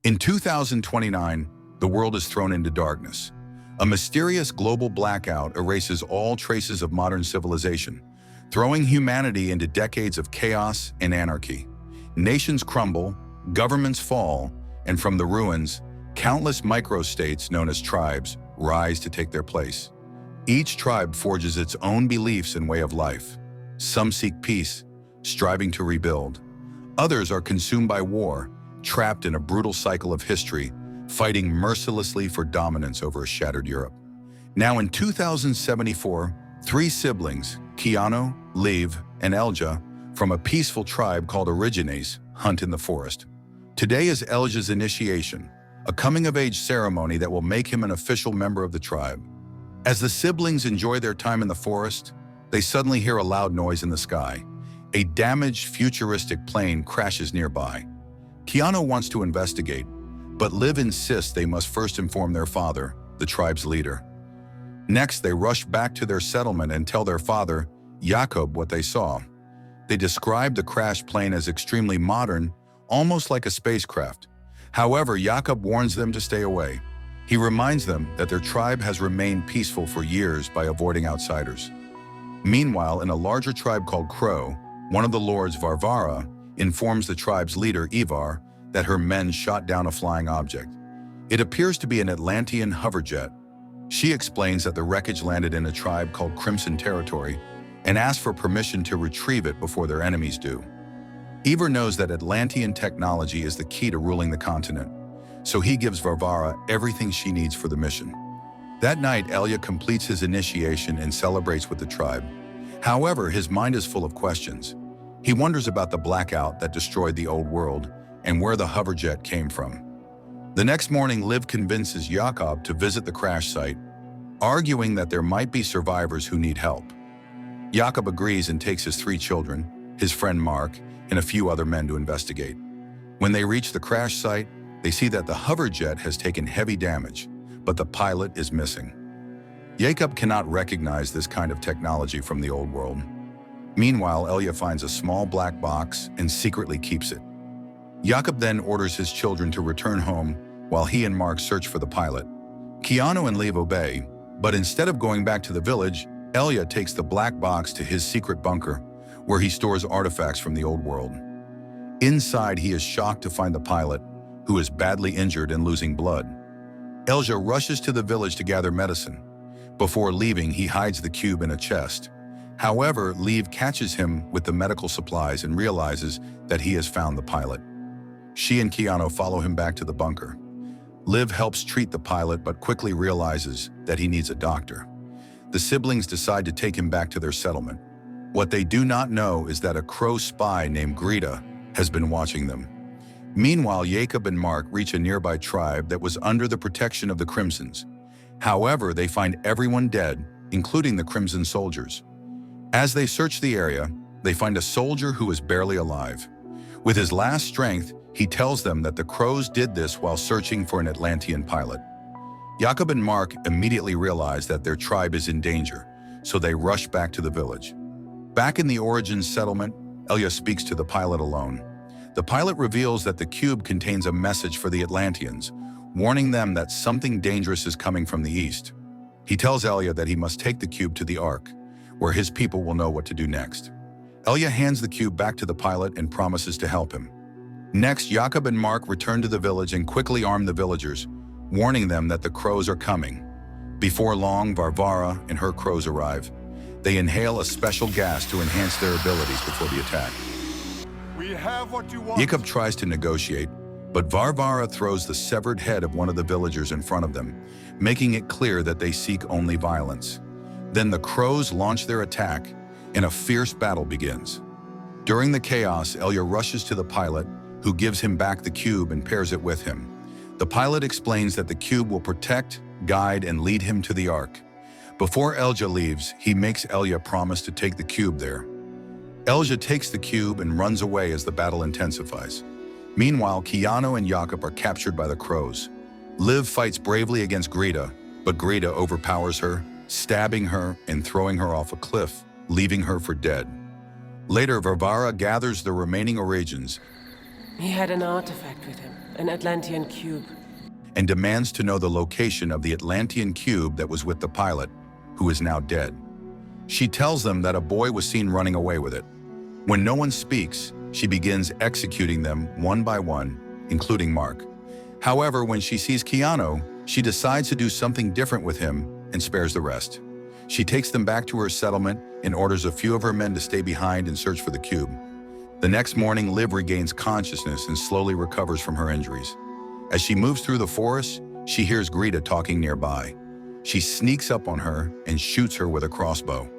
In 2029, the world is thrown into darkness. A mysterious global blackout erases all traces of modern civilization, throwing humanity into decades of chaos and anarchy. Nations crumble, governments fall, and from the ruins, countless microstates known as tribes rise to take their place. Each tribe forges its own beliefs and way of life. Some seek peace, striving to rebuild. Others are consumed by war, trapped in a brutal cycle of history, fighting mercilessly for dominance over a shattered Europe. Now in 2074, three siblings, Keanu, Lev, and Elja, from a peaceful tribe called Origines, hunt in the forest. Today is Elja's initiation, a coming-of-age ceremony that will make him an official member of the tribe. As the siblings enjoy their time in the forest, they suddenly hear a loud noise in the sky. A damaged, futuristic plane crashes nearby. Keanu wants to investigate, but Liv insists they must first inform their father, the tribe's leader. Next, they rush back to their settlement and tell their father, Jakob, what they saw. They describe the crashed plane as extremely modern, almost like a spacecraft. However, Jakob warns them to stay away. He reminds them that their tribe has remained peaceful for years by avoiding outsiders. Meanwhile, in a larger tribe called Crow, one of the lords, Varvara, informs the tribe's leader, Ivar, that her men shot down a flying object. It appears to be an Atlantean hoverjet. She explains that the wreckage landed in a tribe called Crimson Territory and asks for permission to retrieve it before their enemies do. Ivar knows that Atlantean technology is the key to ruling the continent, so he gives Varvara everything she needs for the mission. That night, Elja completes his initiation and celebrates with the tribe. However, his mind is full of questions. He wonders about the blackout that destroyed the old world and where the hoverjet came from. The next morning, Liv convinces Jakob to visit the crash site, arguing that there might be survivors who need help. Jakob agrees and takes his three children, his friend Mark, and a few other men to investigate. When they reach the crash site, they see that the hoverjet has taken heavy damage, but the pilot is missing. Jakob cannot recognize this kind of technology from the old world. Meanwhile, Elja finds a small black box and secretly keeps it. Jakob then orders his children to return home while he and Mark search for the pilot. Keanu and Lev obey, but instead of going back to the village, Elja takes the black box to his secret bunker, where he stores artifacts from the old world. Inside, he is shocked to find the pilot, who is badly injured and losing blood. Elja rushes to the village to gather medicine. Before leaving, he hides the cube in a chest. However, Lev catches him with the medical supplies and realizes that he has found the pilot. She and Keanu follow him back to the bunker. Liv helps treat the pilot but quickly realizes that he needs a doctor. The siblings decide to take him back to their settlement. What they do not know is that a crow spy named Greta has been watching them. Meanwhile, Jakob and Mark reach a nearby tribe that was under the protection of the Crimsons. However, they find everyone dead, including the Crimson soldiers. As they search the area, they find a soldier who is barely alive. With his last strength, he tells them that the crows did this while searching for an Atlantean pilot. Jakob and Mark immediately realize that their tribe is in danger, so they rush back to the village. Back in the Origins settlement, Elja speaks to the pilot alone. The pilot reveals that the cube contains a message for the Atlanteans, warning them that something dangerous is coming from the east. He tells Elja that he must take the cube to the Ark, where his people will know what to do next. Elja hands the cube back to the pilot and promises to help him. Next, Jakob and Mark return to the village and quickly arm the villagers, warning them that the crows are coming. Before long, Varvara and her crows arrive. They inhale a special gas to enhance their abilities before the attack. We have what you want. Jakob tries to negotiate, but Varvara throws the severed head of one of the villagers in front of them, making it clear that they seek only violence. Then the crows launch their attack, and a fierce battle begins. During the chaos, Elja rushes to the pilot, who gives him back the cube and pairs it with him. The pilot explains that the cube will protect, guide, and lead him to the Ark. Before Elja leaves, he makes Elja promise to take the cube there. Elja takes the cube and runs away as the battle intensifies. Meanwhile, Keanu and Jakob are captured by the crows. Liv fights bravely against Greta, but Greta overpowers her, stabbing her and throwing her off a cliff, leaving her for dead. Later, Varvara gathers the remaining Origins. He had an artifact with him. an Atlantean cube. and demands to know the location of the Atlantean cube that was with the pilot, who is now dead. She tells them that a boy was seen running away with it. When no one speaks, she begins executing them one by one, including Mark. However, when she sees Keanu, she decides to do something different with him and spares the rest. She takes them back to her settlement and orders a few of her men to stay behind and search for the cube. The next morning, Liv regains consciousness and slowly recovers from her injuries. As she moves through the forest, she hears Greta talking nearby. She sneaks up on her and shoots her with a crossbow.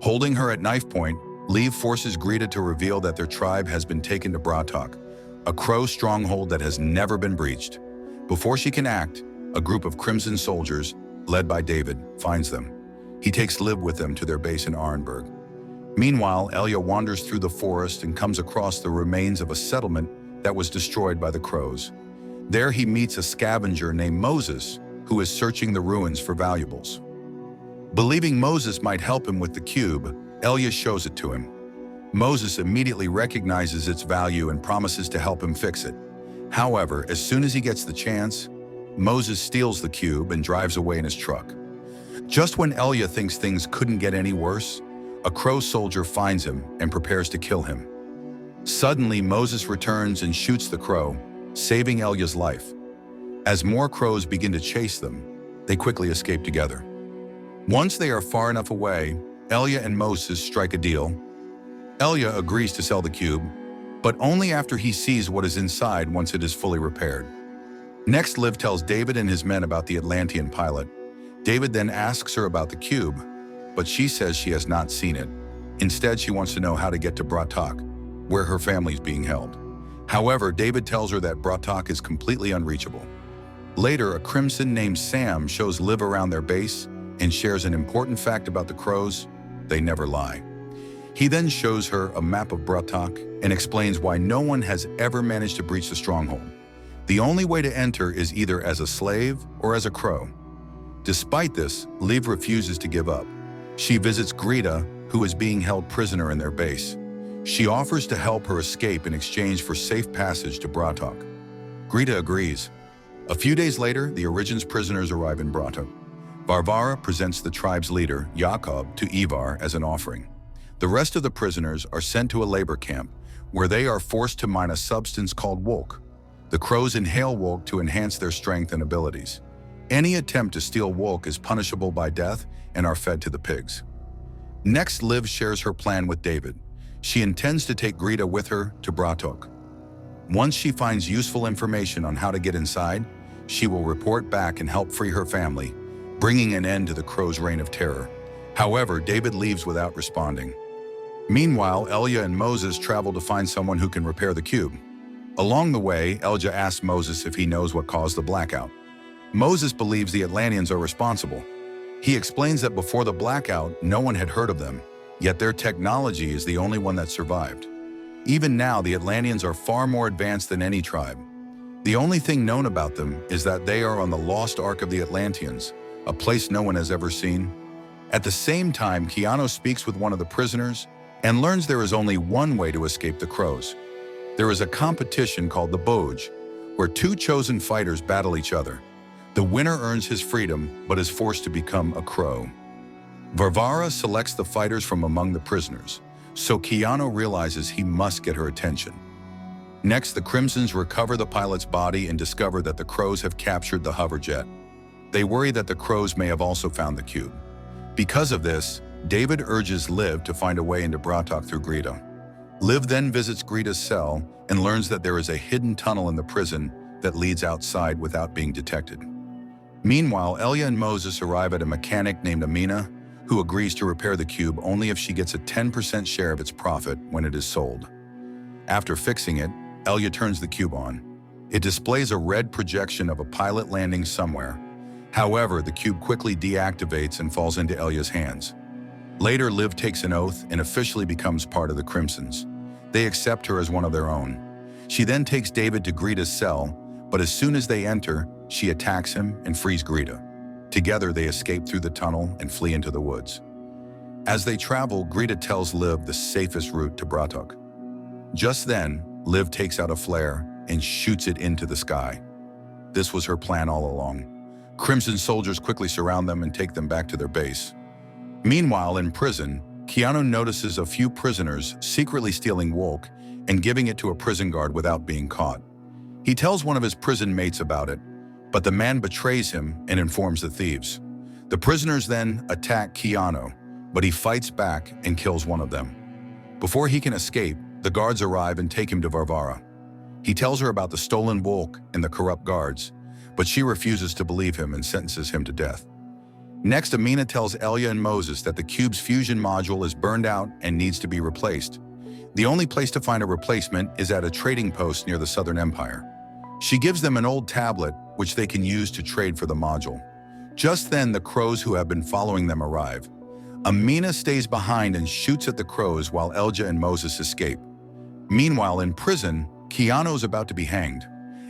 Holding her at knife point, Liv forces Greta to reveal that their tribe has been taken to Bratok, a crow stronghold that has never been breached. Before she can act, a group of Crimson soldiers, led by David, finds them. He takes Liv with them to their base in Arenberg. Meanwhile, Elia wanders through the forest and comes across the remains of a settlement that was destroyed by the crows. There he meets a scavenger named Moses, who is searching the ruins for valuables. Believing Moses might help him with the cube, Elia shows it to him. Moses immediately recognizes its value and promises to help him fix it. However, as soon as he gets the chance, Moses steals the cube and drives away in his truck. Just when Elia thinks things couldn't get any worse, a crow soldier finds him and prepares to kill him. Suddenly, Moses returns and shoots the crow, saving Elia's life. As more crows begin to chase them, they quickly escape together. Once they are far enough away, Elia and Moses strike a deal. Elia agrees to sell the cube, but only after he sees what is inside once it is fully repaired. Next, Liv tells David and his men about the Atlantean pilot. David then asks her about the cube, but she says she has not seen it. Instead, she wants to know how to get to Bratok, where her family is being held. However, David tells her that Bratok is completely unreachable. Later, a Crimson named Sam shows Liv around their base and shares an important fact about the crows: they never lie. He then shows her a map of Bratok and explains why no one has ever managed to breach the stronghold. The only way to enter is either as a slave or as a crow. Despite this, Liv refuses to give up. She visits Greta, who is being held prisoner in their base. She offers to help her escape in exchange for safe passage to Bratok. Greta agrees. A few days later, the Origins prisoners arrive in Bratok. Varvara presents the tribe's leader, Jakob, to Ivar as an offering. The rest of the prisoners are sent to a labor camp, where they are forced to mine a substance called wolk. The crows inhale wolk to enhance their strength and abilities. Any attempt to steal wolk is punishable by death and are fed to the pigs. Next, Liv shares her plan with David. She intends to take Greta with her to Bratok. Once she finds useful information on how to get inside, she will report back and help free her family, bringing an end to the crow's reign of terror. However, David leaves without responding. Meanwhile, Elia and Moses travel to find someone who can repair the cube. Along the way, Elia asks Moses if he knows what caused the blackout. Moses believes the Atlanteans are responsible. He explains that before the blackout, no one had heard of them, yet their technology is the only one that survived. Even now, the Atlanteans are far more advanced than any tribe. The only thing known about them is that they are on the lost Ark of the Atlanteans, a place no one has ever seen. At the same time, Keanu speaks with one of the prisoners and learns there is only one way to escape the crows. There is a competition called the Boj, where two chosen fighters battle each other. The winner earns his freedom, but is forced to become a crow. Varvara selects the fighters from among the prisoners, so Keanu realizes he must get her attention. Next, the Crimsons recover the pilot's body and discover that the crows have captured the hoverjet. They worry that the crows may have also found the cube. Because of this, David urges Liv to find a way into Bratok through Greta. Liv then visits Greta's cell and learns that there is a hidden tunnel in the prison that leads outside without being detected. Meanwhile, Elia and Moses arrive at a mechanic named Amina, who agrees to repair the cube only if she gets a 10% share of its profit when it is sold. After fixing it, Elia turns the cube on. It displays a red projection of a pilot landing somewhere. However, the cube quickly deactivates and falls into Elia's hands. Later, Liv takes an oath and officially becomes part of the Crimsons. They accept her as one of their own. She then takes David to Greta's cell, but as soon as they enter, she attacks him and frees Greta. Together, they escape through the tunnel and flee into the woods. As they travel, Greta tells Liv the safest route to Bratok. Just then, Liv takes out a flare and shoots it into the sky. This was her plan all along. Crimson soldiers quickly surround them and take them back to their base. Meanwhile, in prison, Keanu notices a few prisoners secretly stealing woke and giving it to a prison guard without being caught. He tells one of his prison mates about it, but the man betrays him and informs the thieves. The prisoners then attack Keanu, but he fights back and kills one of them. Before he can escape, the guards arrive and take him to Varvara. He tells her about the stolen woke and the corrupt guards, but she refuses to believe him and sentences him to death. Next, Amina tells Elia and Moses that the cube's fusion module is burned out and needs to be replaced. The only place to find a replacement is at a trading post near the Southern Empire. She gives them an old tablet, which they can use to trade for the module. Just then, the crows who have been following them arrive. Amina stays behind and shoots at the crows while Elja and Moses escape. Meanwhile, in prison, Keanu is about to be hanged.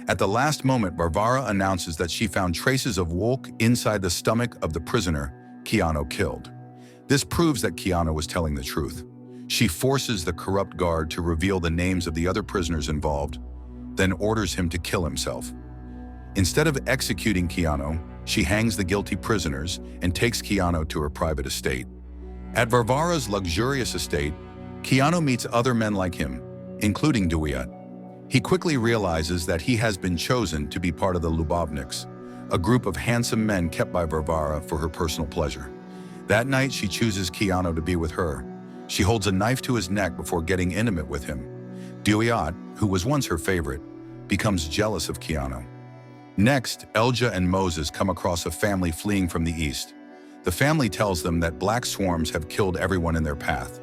At the last moment, Varvara announces that she found traces of woke inside the stomach of the prisoner Keanu killed. This proves that Keanu was telling the truth. She forces the corrupt guard to reveal the names of the other prisoners involved, then orders him to kill himself. Instead of executing Keanu, she hangs the guilty prisoners and takes Keanu to her private estate. At Varvara's luxurious estate, Keanu meets other men like him, including Duyat. He quickly realizes that he has been chosen to be part of the Lubavniks, a group of handsome men kept by Varvara for her personal pleasure. That night, she chooses Keanu to be with her. She holds a knife to his neck before getting intimate with him. Duyat, who was once her favorite, becomes jealous of Keanu. Next, Elja and Moses come across a family fleeing from the east. The family tells them that black swarms have killed everyone in their path.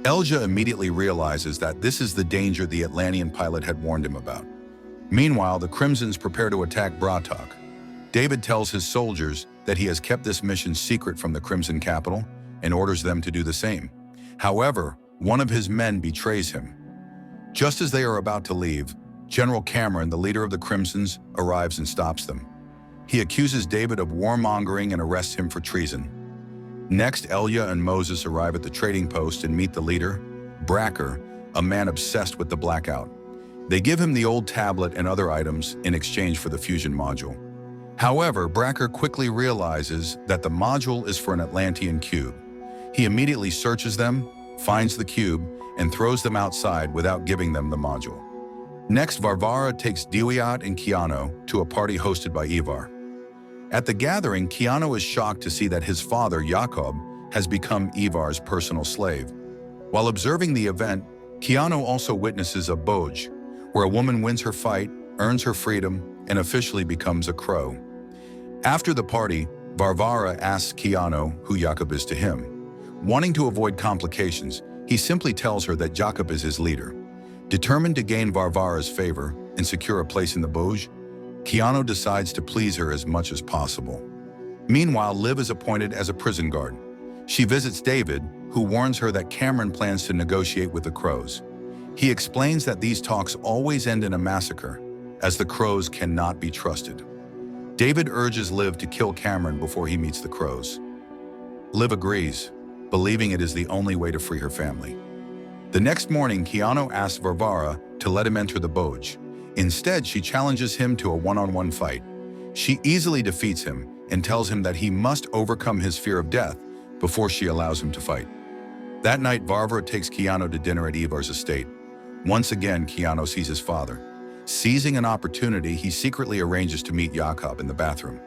Elja immediately realizes that this is the danger the Atlantean pilot had warned him about. Meanwhile, the Crimsons prepare to attack Bratok. David tells his soldiers that he has kept this mission secret from the Crimson capital and orders them to do the same. However, one of his men betrays him. Just as they are about to leave, General Cameron, the leader of the Crimsons, arrives and stops them. He accuses David of warmongering and arrests him for treason. Next, Elja and Moses arrive at the trading post and meet the leader, Bracker, a man obsessed with the blackout. They give him the old tablet and other items in exchange for the fusion module. However, Bracker quickly realizes that the module is for an Atlantean cube. He immediately searches them, finds the cube, and throws them outside without giving them the module. Next, Varvara takes Duyat and Keanu to a party hosted by Ivar. At the gathering, Keanu is shocked to see that his father, Jakob, has become Ivar's personal slave. While observing the event, Keanu also witnesses a Boj, where a woman wins her fight, earns her freedom, and officially becomes a crow. After the party, Varvara asks Keanu who Jakob is to him. Wanting to avoid complications, he simply tells her that Jakob is his leader. Determined to gain Varvara's favor and secure a place in the Boj, Keanu decides to please her as much as possible. Meanwhile, Liv is appointed as a prison guard. She visits David, who warns her that Cameron plans to negotiate with the Crows. He explains that these talks always end in a massacre, as the Crows cannot be trusted. David urges Liv to kill Cameron before he meets the Crows. Liv agrees, believing it is the only way to free her family. The next morning, Keanu asks Varvara to let him enter the Boj. Instead, she challenges him to a one-on-one fight. She easily defeats him and tells him that he must overcome his fear of death before she allows him to fight. That night, Varvara takes Keanu to dinner at Ivar's estate. Once again, Keanu sees his father. Seizing an opportunity, he secretly arranges to meet Jakob in the bathroom.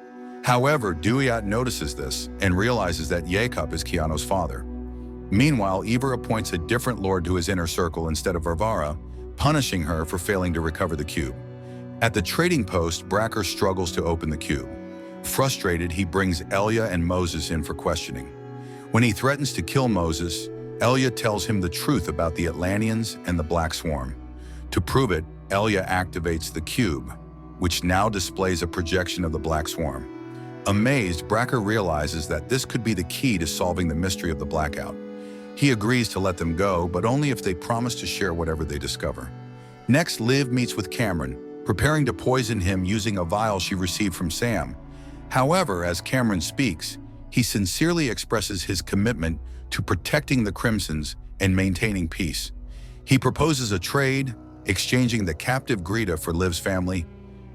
However, Duyat notices this and realizes that Jakob is Keanu's father. Meanwhile, Ivar appoints a different lord to his inner circle instead of Varvara, punishing her for failing to recover the cube. At the trading post, Bracker struggles to open the cube. Frustrated, he brings Elja and Moses in for questioning. When he threatens to kill Moses, Elja tells him the truth about the Atlanteans and the Black Swarm. To prove it, Elja activates the cube, which now displays a projection of the Black Swarm. Amazed, Bracker realizes that this could be the key to solving the mystery of the blackout. He agrees to let them go, but only if they promise to share whatever they discover. Next, Liv meets with Cameron, preparing to poison him using a vial she received from Sam. However, as Cameron speaks, he sincerely expresses his commitment to protecting the Crimsons and maintaining peace. He proposes a trade, exchanging the captive Greta for Liv's family,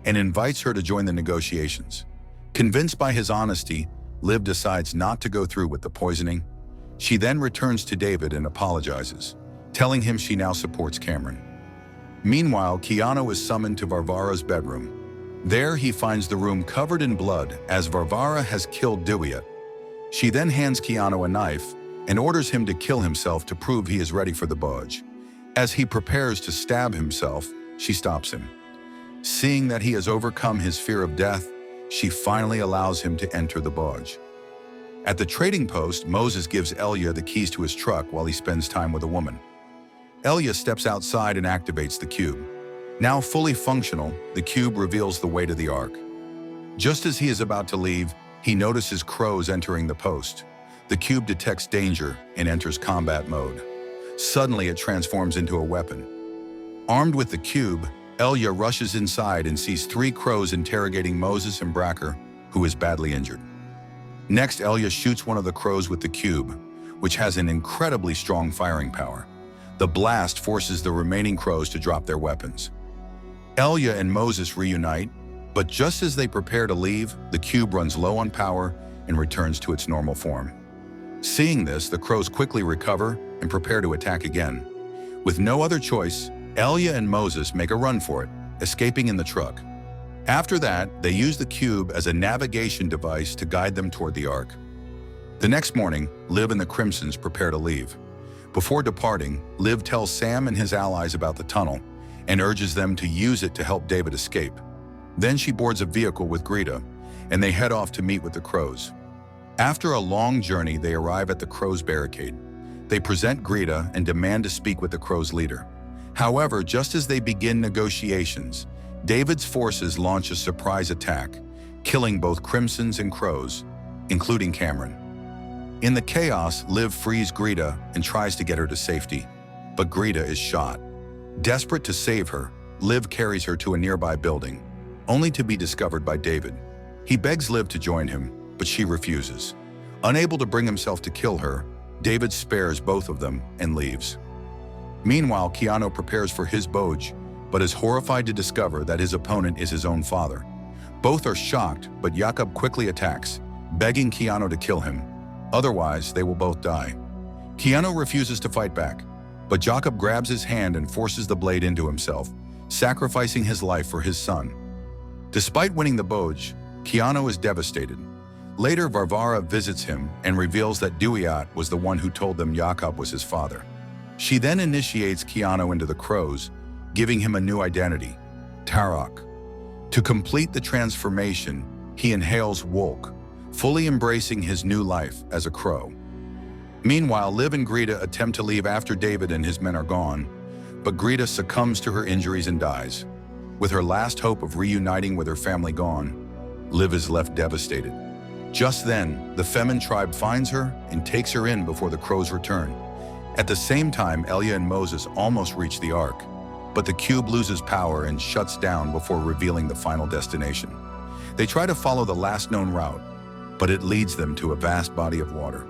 and invites her to join the negotiations. Convinced by his honesty, Liv decides not to go through with the poisoning. She then returns to David and apologizes, telling him she now supports Cameron. Meanwhile, Keanu is summoned to Varvara's bedroom. There, he finds the room covered in blood as Varvara has killed Duiat. She then hands Keanu a knife and orders him to kill himself to prove he is ready for the budge. As he prepares to stab himself, she stops him. Seeing that he has overcome his fear of death, she finally allows him to enter the budge. At the trading post, Moses gives Elia the keys to his truck while he spends time with a woman. Elia steps outside and activates the cube. Now fully functional, the cube reveals the way to the Ark. Just as he is about to leave, he notices crows entering the post. The cube detects danger and enters combat mode. Suddenly, it transforms into a weapon. Armed with the cube, Elia rushes inside and sees 3 crows interrogating Moses and Bracker, who is badly injured. Next, Elia shoots one of the crows with the cube, which has an incredibly strong firing power. The blast forces the remaining crows to drop their weapons. Elia and Moses reunite, but just as they prepare to leave, the cube runs low on power and returns to its normal form. Seeing this, the crows quickly recover and prepare to attack again. With no other choice, Elia and Moses make a run for it, escaping in the truck. After that, they use the cube as a navigation device to guide them toward the Ark. The next morning, Liv and the Crimsons prepare to leave. Before departing, Liv tells Sam and his allies about the tunnel and urges them to use it to help David escape. Then she boards a vehicle with Greta, and they head off to meet with the crows. After a long journey, they arrive at the crows' barricade. They present Greta and demand to speak with the crows' leader. However, just as they begin negotiations, David's forces launch a surprise attack, killing both Crimsons and crows, including Cameron. In the chaos, Liv frees Greta and tries to get her to safety, but Greta is shot. Desperate to save her, Liv carries her to a nearby building, only to be discovered by David. He begs Liv to join him, but she refuses. Unable to bring himself to kill her, David spares both of them and leaves. Meanwhile, Keanu prepares for his budge, but is horrified to discover that his opponent is his own father. Both are shocked, but Jakob quickly attacks, begging Keanu to kill him. Otherwise, they will both die. Keanu refuses to fight back, but Jakob grabs his hand and forces the blade into himself, sacrificing his life for his son. Despite winning the budge, Keanu is devastated. Later, Varvara visits him and reveals that Duiat was the one who told them Jakob was his father. She then initiates Keanu into the crows, giving him a new identity, Tarok. To complete the transformation, he inhales Wolk, fully embracing his new life as a crow. Meanwhile, Liv and Greta attempt to leave after David and his men are gone, but Greta succumbs to her injuries and dies. With her last hope of reuniting with her family gone, Liv is left devastated. Just then, the Femin tribe finds her and takes her in before the crows return. At the same time, Elia and Moses almost reach the Ark, but the cube loses power and shuts down before revealing the final destination. They try to follow the last known route, but it leads them to a vast body of water.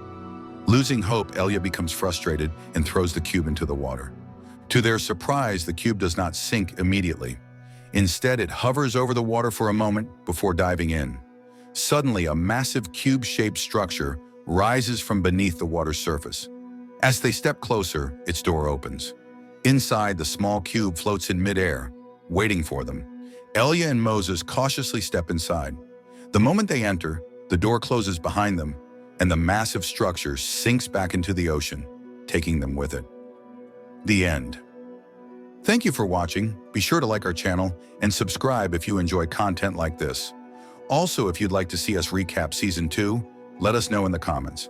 Losing hope, Elia becomes frustrated and throws the cube into the water. To their surprise, the cube does not sink immediately. Instead, it hovers over the water for a moment before diving in. Suddenly, a massive cube-shaped structure rises from beneath the water's surface. As they step closer, its door opens. Inside, the small cube floats in midair, waiting for them. Elia and Moses cautiously step inside. The moment they enter, the door closes behind them, and the massive structure sinks back into the ocean, taking them with it. The end. Thank you for watching. Be sure to like our channel and subscribe if you enjoy content like this. Also, if you'd like to see us recap Season 2, let us know in the comments.